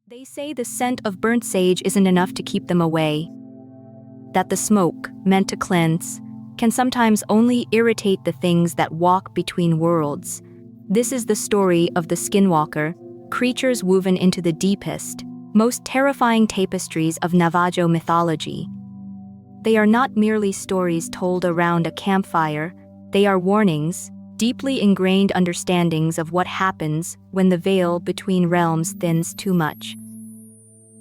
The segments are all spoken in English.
They say the scent of burnt sage isn't enough to keep them away, that the smoke, meant to cleanse, can sometimes only irritate the things that walk between worlds. This is the story of the Skinwalker, creatures woven into the deepest, most terrifying tapestries of Navajo mythology. They are not merely stories told around a campfire, they are warnings, deeply ingrained understandings of what happens when the veil between realms thins too much.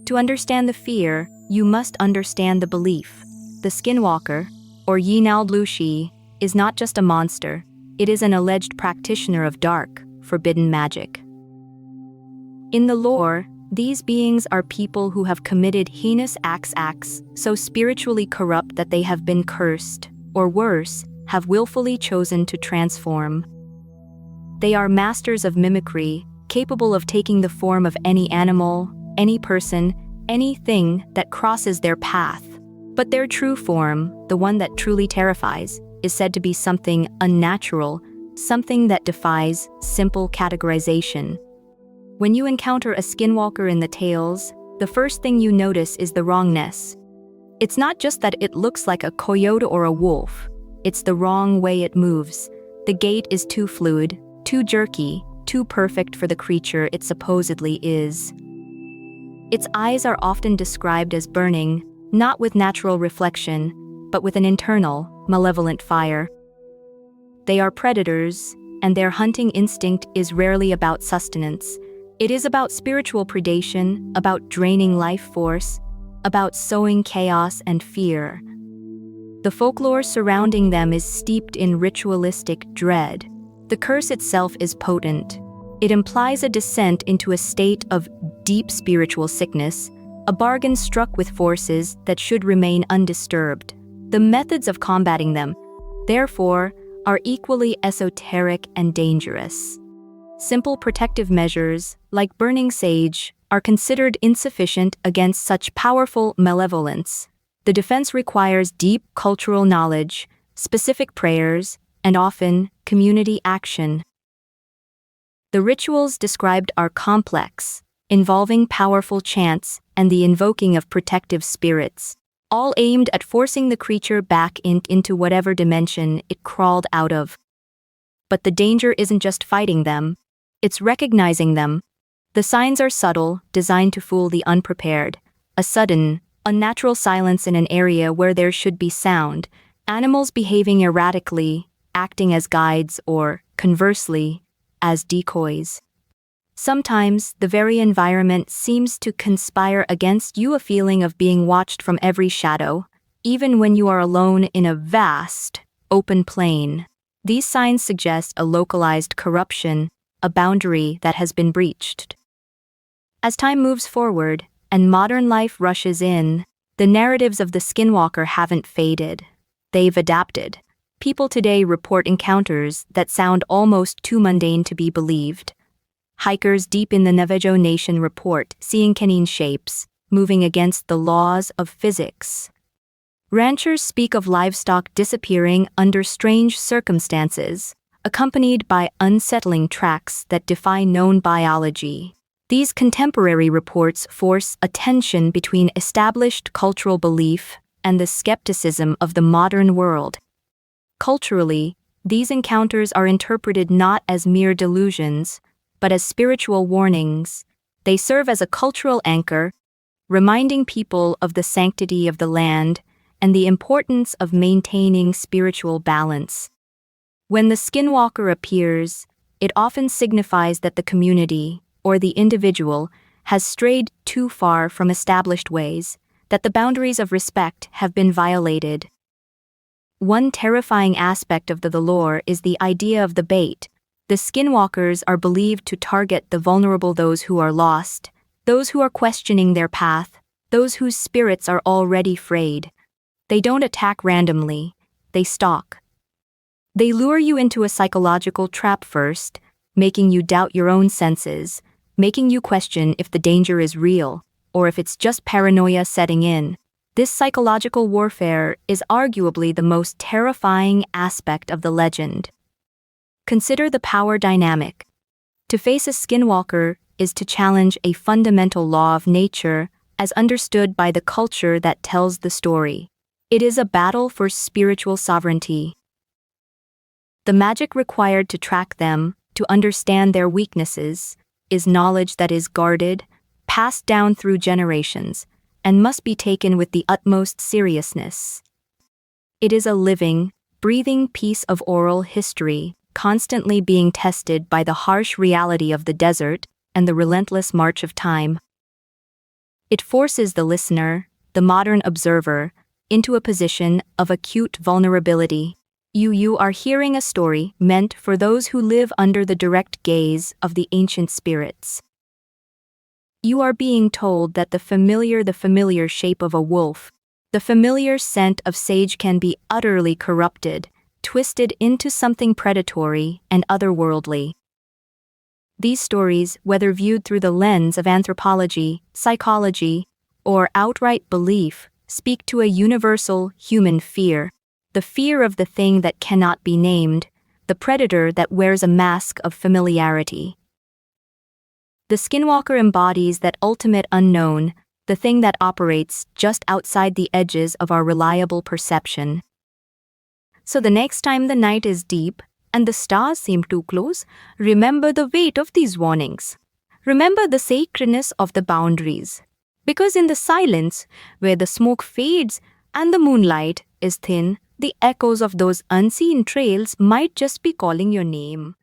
To understand the fear, you must understand the belief. The Skinwalker, or Yee Naaldlooshii, is not just a monster, it is an alleged practitioner of dark, forbidden magic. In the lore, these beings are people who have committed heinous acts so spiritually corrupt that they have been cursed, or worse, have willfully chosen to transform. They are masters of mimicry, capable of taking the form of any animal, any person, anything that crosses their path. But their true form, the one that truly terrifies, is said to be something unnatural, something that defies simple categorization. When you encounter a skinwalker in the tales, the first thing you notice is the wrongness. It's not just that it looks like a coyote or a wolf, it's the wrong way it moves. The gait is too fluid, too jerky, too perfect for the creature it supposedly is. Its eyes are often described as burning, not with natural reflection, but with an internal, malevolent fire. They are predators, and their hunting instinct is rarely about sustenance. It is about spiritual predation, about draining life force, about sowing chaos and fear. The folklore surrounding them is steeped in ritualistic dread. The curse itself is potent. It implies a descent into a state of deep spiritual sickness, a bargain struck with forces that should remain undisturbed. The methods of combating them, therefore, are equally esoteric and dangerous. Simple protective measures, like burning sage, are considered insufficient against such powerful malevolence. The defense requires deep cultural knowledge, specific prayers, and often, community action. The rituals described are complex, involving powerful chants and the invoking of protective spirits, all aimed at forcing the creature back into whatever dimension it crawled out of. But the danger isn't just fighting them, it's recognizing them. The signs are subtle, designed to fool the unprepared. A sudden, unnatural silence in an area where there should be sound, animals behaving erratically, acting as guides or, conversely, as decoys. Sometimes, the very environment seems to conspire against you, a feeling of being watched from every shadow, even when you are alone in a vast, open plain. These signs suggest a localized corruption, a boundary that has been breached. As time moves forward, and modern life rushes in, the narratives of the Skinwalker haven't faded. They've adapted. People today report encounters that sound almost too mundane to be believed. Hikers deep in the Navajo Nation report seeing canine shapes, moving against the laws of physics. Ranchers speak of livestock disappearing under strange circumstances, accompanied by unsettling tracks that defy known biology. These contemporary reports force a tension between established cultural belief and the skepticism of the modern world. Culturally, these encounters are interpreted not as mere delusions, but as spiritual warnings. They serve as a cultural anchor, reminding people of the sanctity of the land and the importance of maintaining spiritual balance. When the Skinwalker appears, it often signifies that the community, or the individual, has strayed too far from established ways, that the boundaries of respect have been violated. One terrifying aspect of the lore is the idea of the bait. The Skinwalkers are believed to target the vulnerable, those who are lost, those who are questioning their path, those whose spirits are already frayed. They don't attack randomly, they stalk. They lure you into a psychological trap first, making you doubt your own senses, making you question if the danger is real, or if it's just paranoia setting in. This psychological warfare is arguably the most terrifying aspect of the legend. Consider the power dynamic. To face a Skinwalker, is to challenge a fundamental law of nature as understood by the culture that tells the story. It is a battle for spiritual sovereignty. The magic required to track them, to understand their weaknesses, is knowledge that is guarded, passed down through generations, and must be taken with the utmost seriousness. It is a living, breathing piece of oral history, constantly being tested by the harsh reality of the desert and the relentless march of time. It forces the listener, the modern observer, into a position of acute vulnerability. You are hearing a story meant for those who live under the direct gaze of the ancient spirits. You are being told that the familiar shape of a wolf, the familiar scent of sage can be utterly corrupted, twisted into something predatory and otherworldly. These stories, whether viewed through the lens of anthropology, psychology, or outright belief, speak to a universal human fear, the fear of the thing that cannot be named, the predator that wears a mask of familiarity. The Skinwalker embodies that ultimate unknown, the thing that operates just outside the edges of our reliable perception. So the next time the night is deep and the stars seem too close, remember the weight of these warnings. Remember the sacredness of the boundaries. Because in the silence, where the smoke fades and the moonlight is thin, the echoes of those unseen trails might just be calling your name.